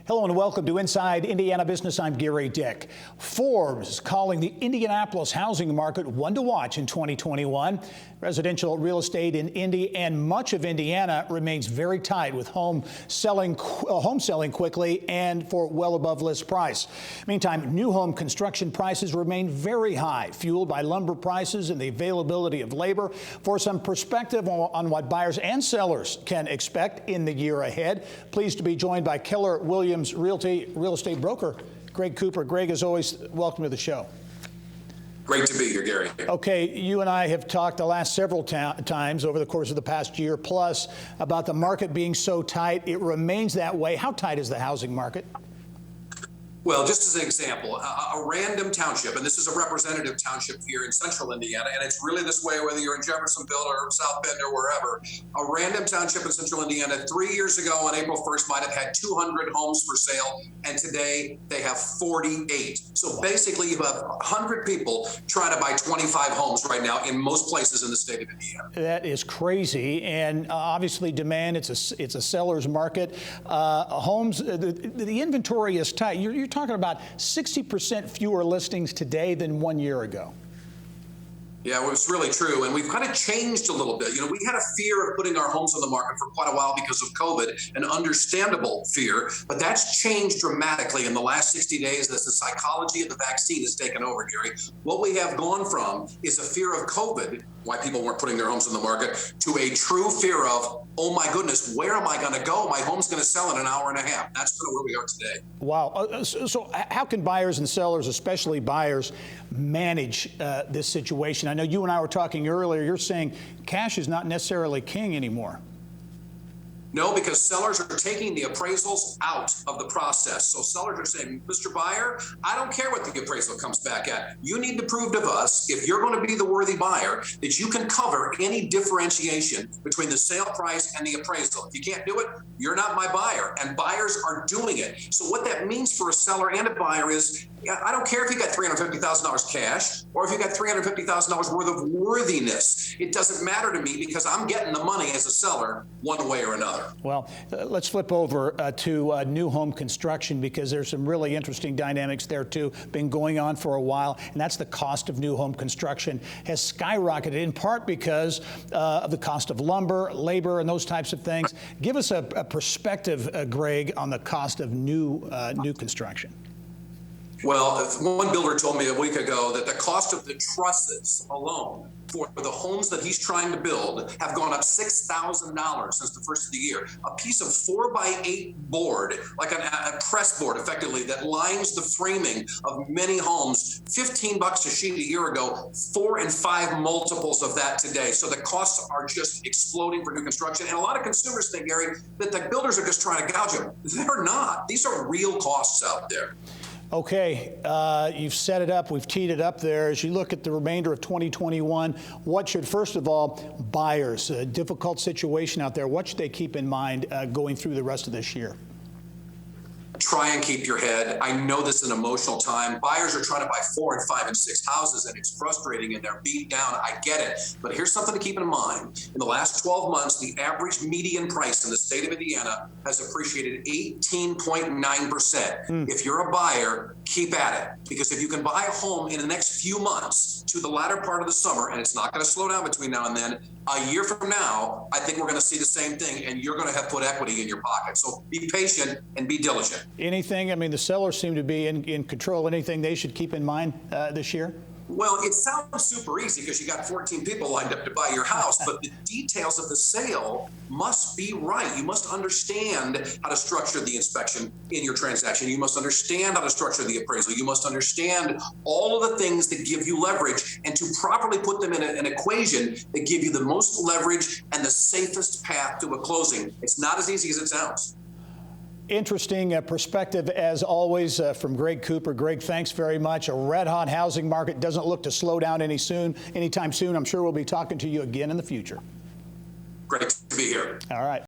Hello and welcome to Inside Indiana Business. I'm Gary Dick. Forbes calling the Indianapolis housing market one to watch in 2021. Residential real estate in Indy and much of Indiana remains very tight, with home selling quickly and for well above list price. Meantime, new home construction prices remain very high, fueled by lumber prices and the availability of labor. For some perspective on what buyers and sellers can expect in the year ahead, pleased to be joined by KELLER real estate broker Greg Cooper. Greg, as always, welcome to the show. Great to be here, Gary. Okay, you and I have talked the last several times over the course of the past year plus about the market being so tight. It remains that way. How tight is the housing market? Well, just as an example, a random township, and this is a representative township here in central Indiana, and it's really this way whether you're in Jeffersonville or South Bend or wherever. A random township in central Indiana 3 years ago on April 1st might have had 200 homes for sale, and today they have 48. So basically you have 100 people trying to buy 25 homes right now in most places in the state of Indiana. That is crazy, and obviously demand, it's a seller's market. Homes, the inventory is tight. You're talking about 60% fewer listings today than 1 year ago. Yeah, well, it's really true. And we've kind of changed a little bit. You know, we had a fear of putting our homes on the market for quite a while because of COVID, an understandable fear, but that's changed dramatically in the last 60 days as the psychology of the vaccine has taken over, Gary. What we have gone from is a fear of COVID, why people weren't putting their homes on the market, to a true fear of, oh my goodness, where am I going to go? My home's going to sell in an hour and a half. That's kind of where we are today. Wow. So how can buyers and sellers, especially buyers, manage this situation? I know you and I were talking earlier. You're saying cash is not necessarily king anymore. No, because sellers are taking the appraisals out of the process. So sellers are saying, Mr. Buyer, I don't care what the appraisal comes back at. You need to prove to us, if you're going to be the worthy buyer, that you can cover any differentiation between the sale price and the appraisal. If you can't do it, you're not my buyer. And buyers are doing it. So what that means for a seller and a buyer is, I don't care if you got $350,000 cash or if you got $350,000 worth of worthiness. It doesn't matter to me because I'm getting the money as a seller one way or another. Well, let's flip over to new home construction, because there's some really interesting dynamics there too, been going on for a while, and that's the cost of new home construction has skyrocketed, in part because of the cost of lumber, labor, and those types of things. Give us a perspective, Greg, on the cost of new construction. Well, one builder told me a week ago that the cost of the trusses alone for the homes that he's trying to build have gone up $6,000 since the first of the year. A piece of 4x8 board, like a press board effectively, that lines the framing of many homes, $15 a sheet a year ago, 4 and 5 multiples of that today. So the costs are just exploding for new construction. And a lot of consumers think, Gary, that the builders are just trying to gouge them. They're not. These are real costs out there. Okay, you've set it up, we've teed it up there. As you look at the remainder of 2021, what should, first of all, buyers, a difficult situation out there, what should they keep in mind going through the rest of this year? Try and keep your head. I know this is an emotional time. Buyers are trying to buy 4 and 5 and 6 houses, and it's frustrating and they're beat down. I get it. But here's something to keep in mind. In the last 12 months, the average median price in the state of Indiana has appreciated 18.9%. If you're a buyer, keep at it. Because if you can buy a home in the next few months to the latter part of the summer, and it's not going to slow down between now and then, a year from now, I think we're going to see the same thing, and you're going to have put equity in your pocket. So be patient and be diligent. Anything, I mean, the sellers seem to be in control. Anything they should keep in mind this year? Well, it sounds super easy because you got 14 people lined up to buy your house, but the details of the sale must be right. You must understand how to structure the inspection in your transaction. You must understand how to structure the appraisal. You must understand all of the things that give you leverage, and to properly put them in an equation that give you the most leverage and the safest path to a closing. It's not as easy as it sounds. Interesting perspective, as always, from Greg Cooper. Greg, thanks very much. A red-hot housing market doesn't look to slow down anytime soon. I'm sure we'll be talking to you again in the future. Great to be here. All right.